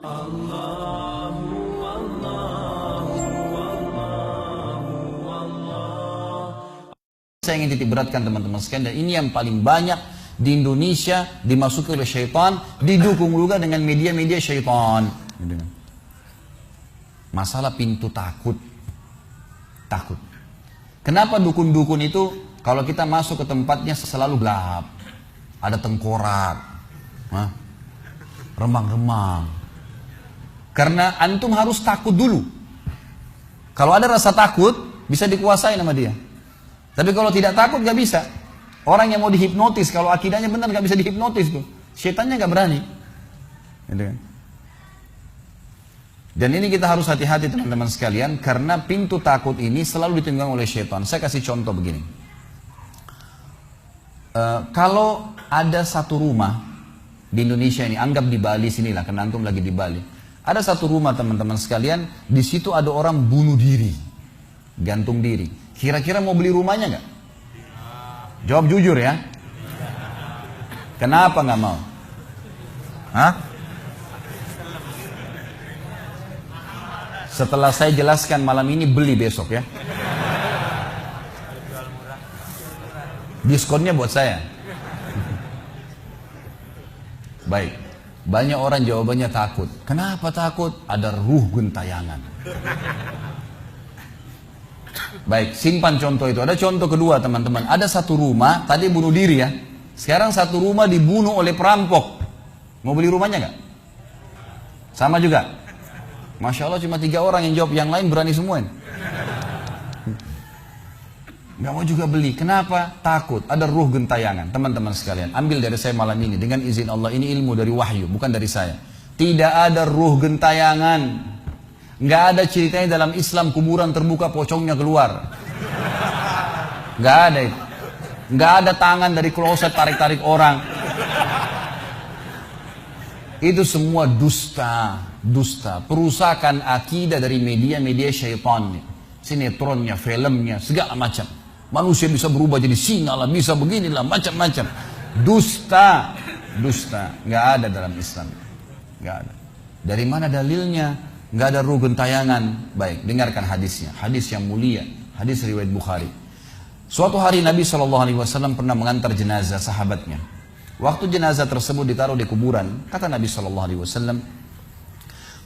Saya ingin titik beratkan teman-teman sekalian, dan ini yang paling banyak di Indonesia dimasuki oleh syaitan, didukung juga dengan media-media syaitan. Masalah pintu takut. Takut. Kenapa dukun-dukun itu kalau kita masuk ke tempatnya selalu gelap, ada tengkorak, remang-remang. Karena antum harus takut dulu. Kalau ada rasa takut, bisa dikuasai sama dia. Tapi kalau tidak takut gak bisa. Orang yang mau dihipnotis, kalau akidahnya benar gak bisa dihipnotis tuh. Syaitannya gak berani. Gitu kan? Dan ini kita harus hati-hati teman-teman sekalian, karena pintu takut ini selalu ditunggang oleh syaitan. Saya kasih contoh begini. Kalau ada satu rumah di Indonesia ini, anggap di Bali sinilah, karena antum lagi di Bali. Ada satu rumah teman-teman sekalian, di situ ada orang bunuh diri, gantung diri. Kira-kira mau beli rumahnya nggak? Jawab jujur ya. Kenapa nggak mau? Hah? Setelah saya jelaskan malam ini, beli besok ya. Diskonnya buat saya. Baik. Banyak orang jawabannya takut. Kenapa takut? Ada ruh gentayangan. Baik, simpan contoh itu. Ada contoh kedua teman-teman. Ada satu rumah, tadi bunuh diri ya. Sekarang satu rumah dibunuh oleh perampok. Mau beli rumahnya nggak? Sama juga. Masya Allah cuma 3 orang yang jawab, yang lain berani semua. Nggak mau juga beli. Kenapa? Takut. Ada ruh gentayangan. Teman-teman sekalian, ambil dari saya malam ini. Dengan izin Allah, ini ilmu dari wahyu, bukan dari saya. Tidak ada ruh gentayangan. Nggak ada ceritanya dalam Islam kuburan terbuka pocongnya keluar. Nggak ada itu. Nggak ada tangan dari kloset tarik-tarik orang. Itu semua dusta. Dusta. Perusakan akidah dari media-media syaitan. Sinetronnya, filmnya, segala macam. Manusia bisa berubah jadi singa lah, bisa beginilah, macam-macam. Dusta. Dusta. Nggak ada dalam Islam. Nggak ada. Dari mana dalilnya? Nggak ada ruh gentayangan. Baik, dengarkan hadisnya. Hadis yang mulia. Hadis riwayat Bukhari. Suatu hari Nabi SAW pernah mengantar jenazah sahabatnya. Waktu jenazah tersebut ditaruh di kuburan, kata Nabi SAW,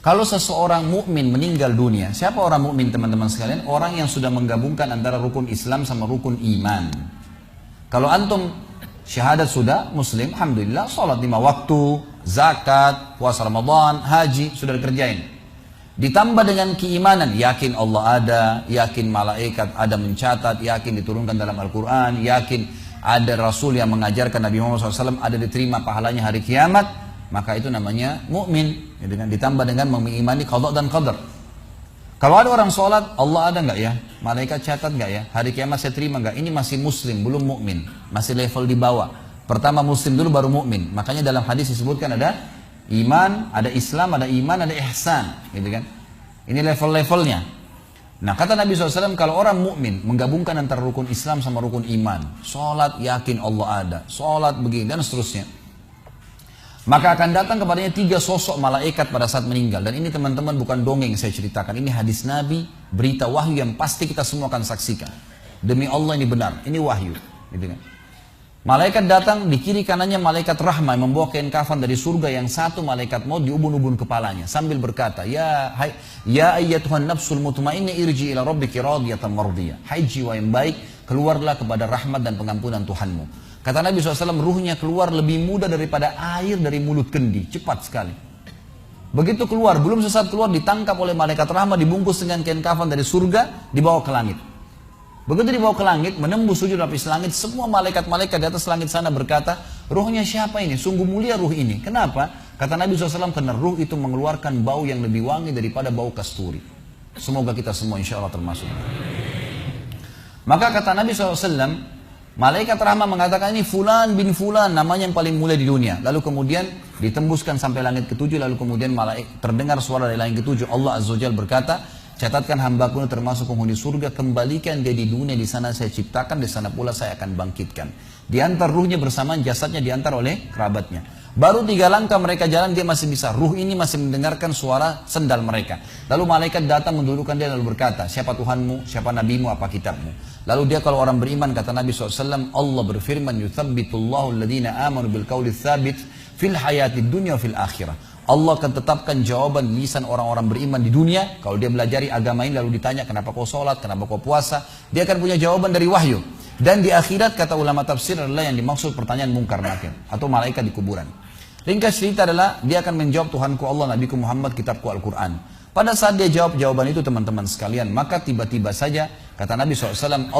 kalau seseorang mukmin meninggal dunia, siapa orang mukmin teman-teman sekalian? Orang yang sudah menggabungkan antara rukun Islam sama rukun iman. Kalau antum syahadat sudah, muslim, alhamdulillah, sholat 5 waktu, zakat, puasa Ramadan, haji, sudah dikerjain. Ditambah dengan keimanan, yakin Allah ada, yakin malaikat ada mencatat, yakin diturunkan dalam Al-Quran, yakin ada Rasul yang mengajarkan Nabi Muhammad SAW ada diterima pahalanya hari kiamat, maka itu namanya mukmin. Ditambah dengan mengimani qada dan qadar. Kalau ada orang sholat, Allah ada nggak ya? Malaikat catat nggak ya? Hari kiamat saya terima nggak? Ini masih muslim, belum mukmin, masih level di bawah. Pertama muslim dulu baru mukmin. Makanya dalam hadis disebutkan ada iman, ada Islam, ada iman, ada ihsan, gitu kan? Ini level-levelnya. Nah, kata Nabi SAW, kalau orang mukmin menggabungkan antara rukun Islam sama rukun iman, sholat yakin Allah ada, sholat begini dan seterusnya, maka akan datang kepadanya 3 sosok malaikat pada saat meninggal. Dan ini teman-teman bukan dongeng saya ceritakan, ini hadis Nabi, berita wahyu yang pasti kita semua akan saksikan. Demi Allah ini benar, ini wahyu, gitu kan? Malaikat datang, di kiri kanannya malaikat rahmah yang membawa kain kafan dari surga, yang satu malaikat maut diubun-ubun kepalanya sambil berkata, ya ayyatuhan nafsul mutmainnah irji ila rabbiki radiyatan mardiyah. Hai jiwa yang baik, keluarlah kepada rahmat dan pengampunan Tuhanmu. Kata Nabi SAW, ruhnya keluar lebih mudah daripada air dari mulut kendi, cepat sekali. Begitu keluar, belum sesaat keluar, ditangkap oleh malaikat rahmah, dibungkus dengan kain kafan dari surga, dibawa ke langit. Begitu dibawa ke langit, menembus 7 lapis langit, semua malaikat-malaikat di atas langit sana berkata, ruhnya siapa ini? Sungguh mulia ruh ini. Kenapa? Kata Nabi SAW, karena ruh itu mengeluarkan bau yang lebih wangi daripada bau kasturi. Semoga kita semua insya Allah termasuk. Maka kata Nabi SAW, malaikat rahmah mengatakan ini fulan bin fulan, namanya yang paling mulia di dunia. Lalu kemudian ditembuskan sampai langit ke-7, lalu kemudian terdengar suara dari langit ke-7. Allah Azza wa Jalla berkata, catatkan hambaku termasuk penghuni surga, kembalikan dia di dunia, di sana saya ciptakan, di sana pula saya akan bangkitkan. Diantar ruhnya bersamaan jasadnya diantar oleh kerabatnya. Baru 3 langkah mereka jalan dia masih bisa. Ruh ini masih mendengarkan suara sendal mereka. Lalu malaikat datang mendudukkan dia lalu berkata, siapa Tuhanmu, siapa nabimu, apa kitabmu. Lalu dia kalau orang beriman kata Nabi SAW, Allah berfirman, yuthabbitullahu alladhina amanu bil qawli tsabit fil hayatid dunya fil akhirah. Allah akan tetapkan jawaban lisan orang-orang beriman di dunia. Kalau dia belajari agama ini lalu ditanya kenapa kau sholat, kenapa kau puasa, dia akan punya jawaban dari wahyu. Dan di akhirat kata ulama tafsir adalah yang dimaksud pertanyaan mungkar nakir atau malaikat di kuburan. Ringkas cerita adalah dia akan menjawab Tuhanku Allah, Nabiku Muhammad, kitabku Al-Quran. Pada saat dia jawab jawaban itu teman-teman sekalian, maka tiba-tiba saja kata Nabi SAW,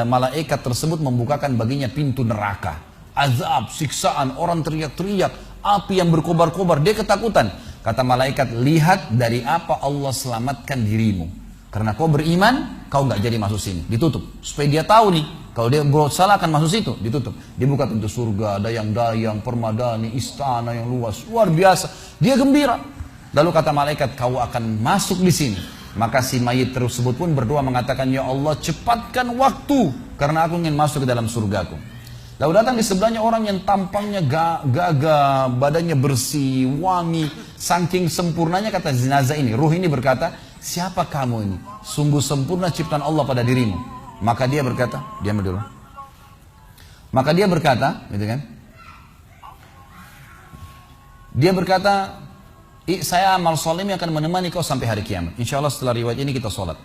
malaikat tersebut membukakan baginya pintu neraka. Azab, siksaan, orang teriak-teriak, api yang berkobar-kobar, dia ketakutan. Kata malaikat, lihat dari apa Allah selamatkan dirimu. Karena kau beriman, kau nggak jadi masuk sini, ditutup. Supaya dia tahu nih, kalau dia berbuat salah akan masuk situ, ditutup. Dibuka pintu surga, dayang-dayang, permadani, istana yang luas, luar biasa. Dia gembira. Lalu kata malaikat, kau akan masuk di sini. Maka si mayit tersebut pun berdoa mengatakan, ya Allah cepatkan waktu, karena aku ingin masuk ke dalam surgaku. Lalu datang di sebelahnya orang yang tampangnya gagah, badannya bersih, wangi, saking sempurnanya kata jenazah ini. Ruh ini berkata, siapa kamu ini? Sungguh sempurna ciptaan Allah pada dirimu. Maka dia berkata, diam dulu. Maka dia berkata, gitu kan? Dia berkata, saya amal soleh akan menemani kau sampai hari kiamat. Insya Allah setelah riwayat ini kita sholat.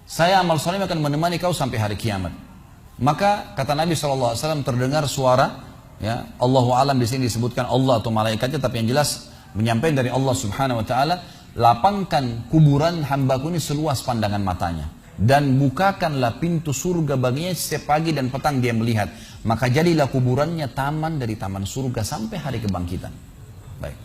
Saya amal soleh akan menemani kau sampai hari kiamat. Maka kata Nabi SAW terdengar suara, ya Allahu alam di sini disebutkan Allah atau malaikatnya, tapi yang jelas menyampaikan dari Allah Subhanahu Wa Taala, lapangkan kuburan hambaku ini seluas pandangan matanya dan bukakanlah pintu surga baginya setiap pagi dan petang dia melihat. Maka jadilah kuburannya taman dari taman surga sampai hari kebangkitan. Baik.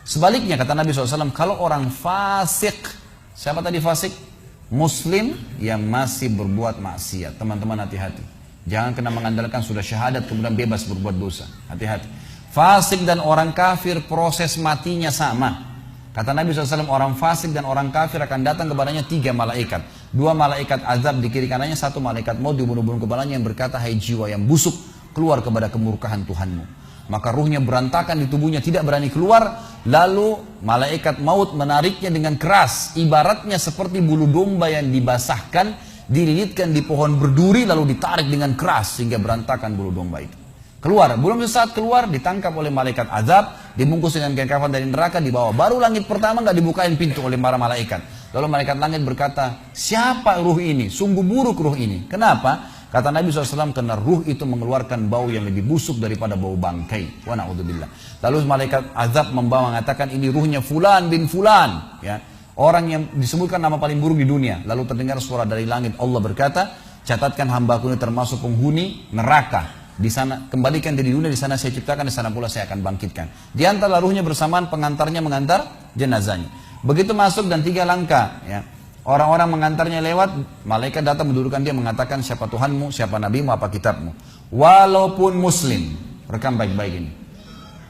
Sebaliknya kata Nabi SAW, kalau orang fasik, siapa tadi fasik? Muslim yang masih berbuat maksiat. Teman-teman hati-hati. Jangan kena mengandalkan sudah syahadat kemudian bebas berbuat dosa. Hati-hati. Fasik dan orang kafir proses matinya sama. Kata Nabi SAW, orang fasik dan orang kafir akan datang kepadanya 3 malaikat. 2 malaikat azab di kiri kanannya, 1 malaikat maut di bunuh-bunuh kepalanya yang berkata, hai jiwa yang busuk, keluar kepada kemurkaan Tuhanmu. Maka ruhnya berantakan di tubuhnya, tidak berani keluar. Lalu malaikat maut menariknya dengan keras. Ibaratnya seperti bulu domba yang dibasahkan, dililitkan di pohon berduri, lalu ditarik dengan keras sehingga berantakan bulu domba itu. Keluar, belum sesaat keluar ditangkap oleh malaikat azab, dibungkus dengan kain kafan dari neraka, dibawa. Baru langit pertama nggak dibukain pintu oleh para malaikat. Lalu malaikat langit berkata, siapa ruh ini? Sungguh buruk ruh ini. Kenapa? Kata Nabi SAW, karena ruh itu mengeluarkan bau yang lebih busuk daripada bau bangkai. Wa na'udzubillah. Lalu malaikat azab membawa mengatakan, ini ruhnya fulan bin fulan. Ya. Orang yang disebutkan nama paling buruk di dunia. Lalu terdengar suara dari langit. Allah berkata, catatkan hambaku ini termasuk penghuni neraka. Di sana, kembalikan dia di dunia, di sana saya ciptakan, di sana pula saya akan bangkitkan. Di antara ruhnya bersamaan pengantarnya mengantar jenazahnya. Begitu masuk dan 3 langkah. Ya. Orang-orang mengantarnya lewat, malaikat datang mendudukkan dia mengatakan siapa Tuhanmu, siapa nabimu, apa kitabmu. Walaupun muslim, rekam baik-baik ini.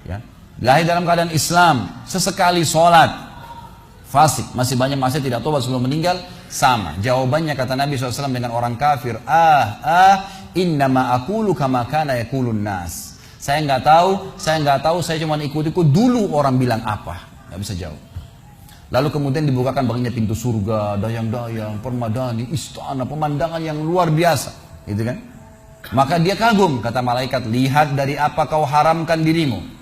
Ya. Lahir dalam keadaan Islam, sesekali sholat, fasik, masih banyak masih tidak tobat sebelum meninggal, sama. Jawabannya kata Nabi SAW dengan orang kafir, innama aqulu kama kana yaqulun nas. Saya nggak tahu, saya cuma ikut-ikut dulu orang bilang apa, nggak bisa jawab. Lalu kemudian dibukakan baginya pintu surga, dayang-dayang, permadani, istana, pemandangan yang luar biasa, gitu kan? Maka dia kagum, kata malaikat, lihat dari apa kau haramkan dirimu.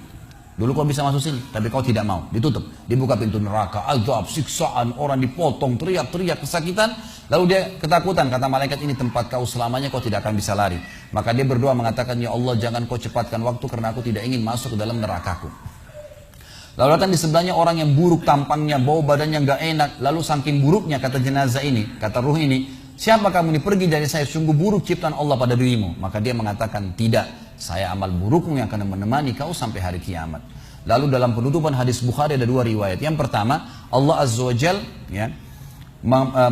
Dulu kau bisa masuk sini, tapi kau tidak mau, ditutup. Dibuka pintu neraka, azab, siksaan, orang dipotong, teriak-teriak kesakitan. Lalu dia ketakutan, kata malaikat, ini tempat kau selamanya, kau tidak akan bisa lari. Maka dia berdoa mengatakan, ya Allah jangan kau cepatkan waktu karena aku tidak ingin masuk ke dalam nerakaku. Lalu datang di sebelahnya orang yang buruk tampangnya, bau badannya nggak enak. Lalu saking buruknya kata jenazah ini, kata ruh ini, siapa kamu ini? Pergi dari saya, sungguh buruk ciptaan Allah pada dirimu. Maka dia mengatakan, tidak, saya amal burukmu yang akan menemani kau sampai hari kiamat. Lalu dalam penutupan hadis Bukhari ada 2 riwayat. Yang pertama, Allah Azza wa Jal ya,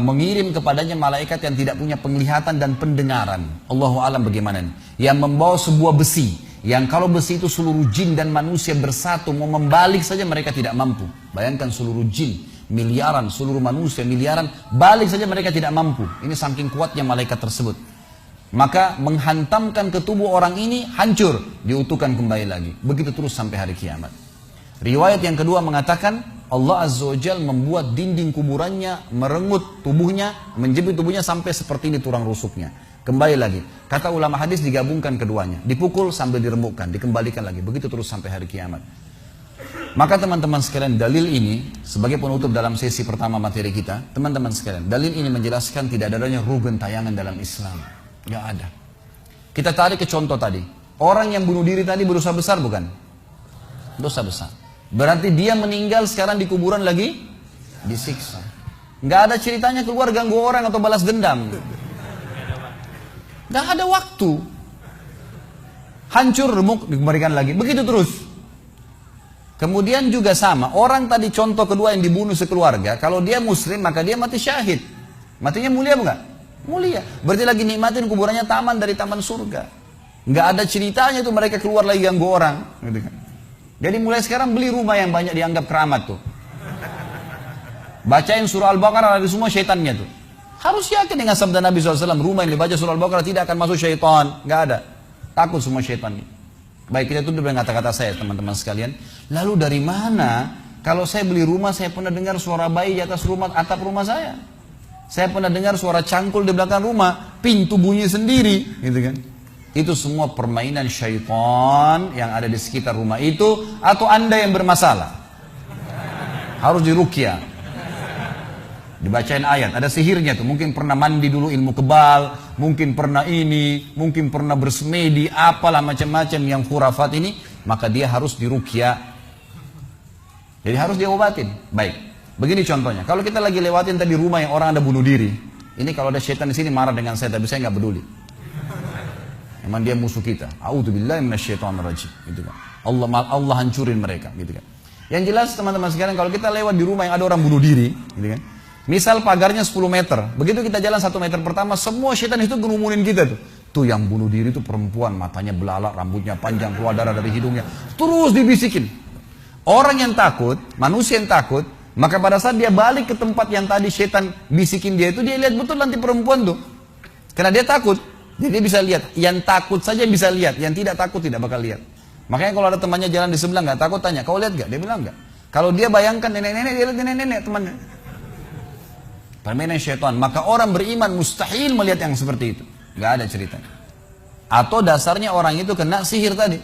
mengirim kepadanya malaikat yang tidak punya penglihatan dan pendengaran. Allahu alam bagaimana ini? Yang membawa sebuah besi. Yang kalau besi itu seluruh jin dan manusia bersatu, mau membalik saja mereka tidak mampu. Bayangkan seluruh jin, miliaran, seluruh manusia miliaran, balik saja mereka tidak mampu. Ini saking kuatnya malaikat tersebut. maka menghantamkan ke tubuh orang ini hancur, diutuhkan kembali lagi. Begitu terus sampai hari kiamat. Riwayat yang kedua mengatakan Allah Azza wa Jalla membuat dinding kuburannya merengut tubuhnya, menjepit tubuhnya sampai seperti ini tulang rusuknya. Kembali lagi. Kata ulama hadis digabungkan keduanya, dipukul sambil diremukkan, dikembalikan lagi. Begitu terus sampai hari kiamat. Maka teman-teman sekalian, dalil ini sebagai penutup dalam sesi pertama materi kita, teman-teman sekalian, dalil ini menjelaskan tidak adanya rugen tayangan dalam Islam. Gak ada. Kita tarik ke contoh tadi. Orang yang bunuh diri tadi berdosa besar bukan? Dosa besar. Berarti dia meninggal sekarang di kuburan lagi disiksa. Gak ada ceritanya keluar ganggu orang atau balas dendam. Gak ada waktu. Hancur, remuk, dikembalikan lagi. Begitu terus. Kemudian juga sama. Orang tadi contoh kedua yang dibunuh sekeluarga. Kalau dia muslim maka dia mati syahid. Matinya mulia bukan? Mulia. Berarti lagi nikmatin kuburannya taman dari taman surga. Nggak ada ceritanya tuh mereka keluar lagi ganggu orang. Jadi mulai sekarang beli rumah yang banyak dianggap keramat tuh. Bacain surah Al-Baqarah ada semua syaitannya tuh. Harus yakin dengan sabda Nabi SAW. Rumah yang dibaca surah Al-Baqarah tidak akan masuk syaitan. Nggak ada. Takut semua syaitan ini. Baik, kita tutup dengan kata-kata saya teman-teman sekalian. Lalu dari mana kalau saya beli rumah saya pernah dengar suara bayi di atas rumah, atap rumah saya. Saya pernah dengar suara cangkul di belakang rumah, pintu bunyi sendiri, gitu kan? Itu semua permainan syaitan yang ada di sekitar rumah itu, atau Anda yang bermasalah. Harus diruqyah. Dibacain ayat, ada sihirnya tuh. Mungkin pernah mandi dulu ilmu kebal, mungkin pernah ini, mungkin pernah bersemedi, apalah macam-macam yang khurafat ini, maka dia harus diruqyah. Jadi harus diobatin. Baik. Begini contohnya, kalau kita lagi lewatin tadi rumah yang orang ada bunuh diri, ini kalau ada syaitan di sini marah dengan saya, tapi saya nggak peduli. Emang dia musuh kita. A'udzubillahi minasyaitonirrajim, gitu kan. Allah hancurin mereka, gitu kan. Yang jelas teman-teman sekalian, kalau kita lewat di rumah yang ada orang bunuh diri, gitu kan. Misal pagarnya 10 meter, begitu kita jalan 1 meter pertama, semua syaitan itu ngerumunin kita tuh. Tuh yang bunuh diri itu perempuan, matanya belalak, rambutnya panjang, keluar darah dari hidungnya, terus dibisikin. Orang yang takut, manusia yang takut, maka pada saat dia balik ke tempat yang tadi syaitan bisikin dia itu, dia lihat betul nanti perempuan tuh. Karena dia takut, jadi dia bisa lihat. Yang takut saja bisa lihat, yang tidak takut tidak bakal lihat. Makanya kalau ada temannya jalan di sebelah nggak takut, tanya, kau lihat nggak? Dia bilang nggak. Kalau dia bayangkan nenek-nenek, dia lihat nenek-nenek temannya. Permainan syaitan. Maka orang beriman mustahil melihat yang seperti itu. Nggak ada ceritanya. Atau dasarnya orang itu kena sihir tadi.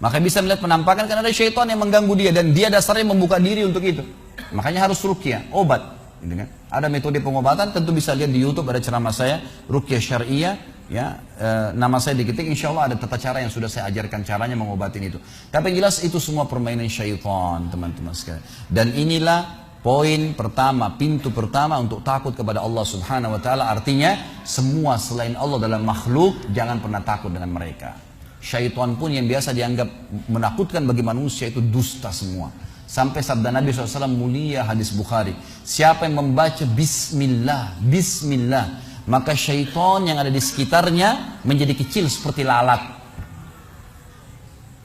Maka bisa melihat penampakan karena ada syaitan yang mengganggu dia, dan dia dasarnya membuka diri untuk itu. Makanya harus ruqyah, obat. Gitu kan? Ada metode pengobatan, tentu bisa lihat di YouTube, ada ceramah saya, ruqyah syariah, ya, nama saya diketik, insya Allah ada tata cara yang sudah saya ajarkan caranya mengobatin itu. Tapi yang jelas itu semua permainan syaitan, teman-teman sekalian. Dan inilah poin pertama, pintu pertama untuk takut kepada Allah Subhanahu Wa Taala. Artinya semua selain Allah dalam makhluk jangan pernah takut dengan mereka. Syaitan pun yang biasa dianggap menakutkan bagi manusia itu dusta semua. Sampai sabda Nabi SAW mulia hadis Bukhari. Siapa yang membaca Bismillah, Bismillah, maka syaitan yang ada di sekitarnya menjadi kecil seperti lalat.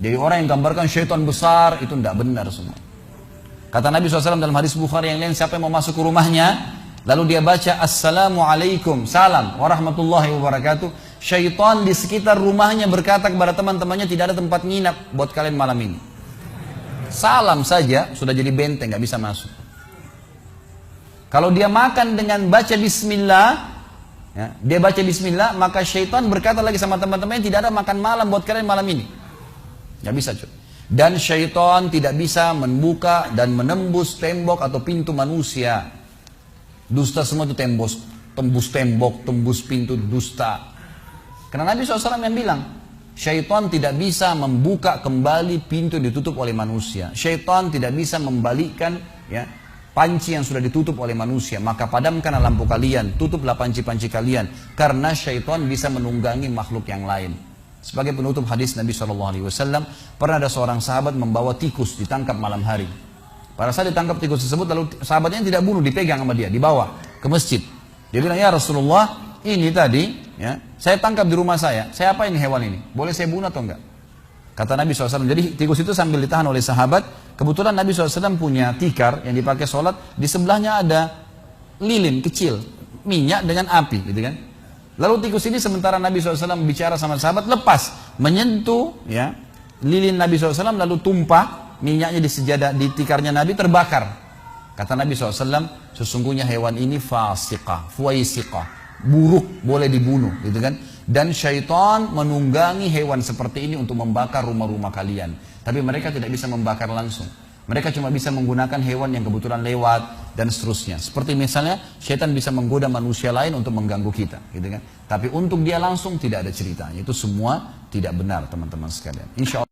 Jadi orang yang gambarkan syaitan besar itu tidak benar semua. Kata Nabi SAW dalam hadis Bukhari yang lain, siapa yang mau masuk ke rumahnya, lalu dia baca Assalamualaikum, salam warahmatullahi wabarakatuh. Syaitan di sekitar rumahnya berkata kepada teman-temannya, tidak ada tempat nginap buat kalian malam ini. Salam saja sudah jadi benteng, nggak bisa masuk. Kalau dia makan dengan baca Bismillah, ya, dia baca Bismillah, maka syaitan berkata lagi sama teman-temannya, tidak ada makan malam buat kalian malam ini. Nggak bisa cuy. Dan syaitan tidak bisa membuka dan menembus tembok atau pintu manusia. Dusta semua itu tembus tembok, tembus pintu, dusta. Karena Nabi SAW yang bilang, syaitan tidak bisa membuka kembali pintu yang ditutup oleh manusia. Syaitan tidak bisa membalikkan, ya, panci yang sudah ditutup oleh manusia. Maka padamkanlah lampu kalian, tutuplah panci-panci kalian, karena syaitan bisa menunggangi makhluk yang lain. Sebagai penutup hadis Nabi SAW, pernah ada seorang sahabat membawa tikus ditangkap malam hari. Pada saat ditangkap tikus tersebut, lalu sahabatnya tidak bunuh, dipegang sama dia, dibawa ke masjid. Dia bilang, ya Rasulullah, ini tadi, ya, saya tangkap di rumah saya apa ini hewan ini? Boleh saya bunuh atau enggak? Kata Nabi SAW, jadi tikus itu sambil ditahan oleh sahabat, kebetulan Nabi SAW punya tikar yang dipakai sholat, di sebelahnya ada lilin kecil, minyak dengan api, gitu kan? Lalu tikus ini sementara Nabi SAW bicara sama sahabat, lepas, menyentuh ya lilin Nabi SAW, lalu tumpah minyaknya di sejadah, di tikarnya Nabi, terbakar. Kata Nabi SAW, sesungguhnya hewan ini fasiqah, fuaisiqah, buruk, boleh dibunuh, gitu kan. Dan syaitan menunggangi hewan seperti ini untuk membakar rumah-rumah kalian. Tapi mereka tidak bisa membakar langsung. Mereka cuma bisa menggunakan hewan yang kebetulan lewat dan seterusnya. Seperti misalnya syaitan bisa menggoda manusia lain untuk mengganggu kita, gitu kan. Tapi untuk dia langsung tidak ada ceritanya. Itu semua tidak benar, teman-teman sekalian. Insya Allah.